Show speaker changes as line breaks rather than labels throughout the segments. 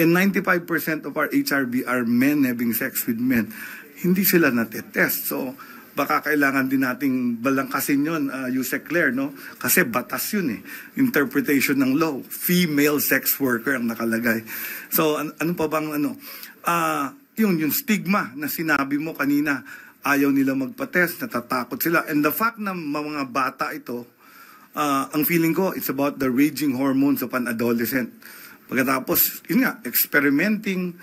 And 95% of our HRV are men having sex with men. Hindi sila natetest. So, baka kailangan din nating balangkasin yun, Yusek Claire, no? Kasi batas yun eh. Interpretation ng law. Female sex worker ang nakalagay. So, ano pa bang yung stigma na sinabi mo kanina, ayaw nila magpa-test, natatakot sila. And the fact na mga bata ito, ang feeling ko, it's about the raging hormones of an adolescent. Pagkatapos, yun nga, experimenting,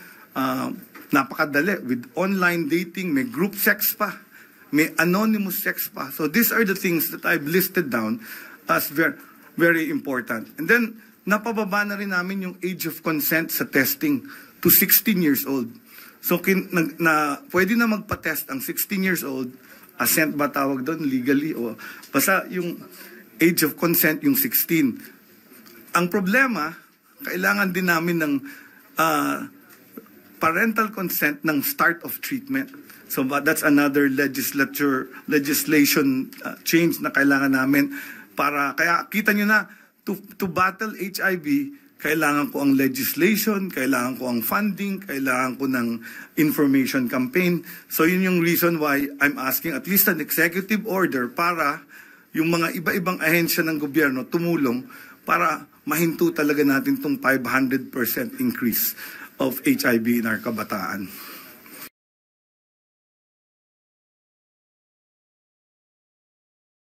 napakadali with online dating, may group sex pa, may anonymous sex pa. So these are the things that I've listed down as very, very important. And then, napababa na rin namin yung age of consent sa testing to 16 years old. So pwede na magpa-test ang 16 years old, assent ba tawag doon legally, o basta yung age of consent yung 16. Ang problema, kailangan din namin ng parental consent ng start of treatment. So that's another legislation change na kailangan namin para, kaya kita nyo na, to battle HIV, kailangan ko ang legislation, kailangan ko ang funding, kailangan ko ng information campaign. So yun yung reason why I'm asking at least an executive order para yung mga iba-ibang ahensya ng gobyerno tumulong para mahinto talaga natin itong 500% increase of HIV in our kabataan.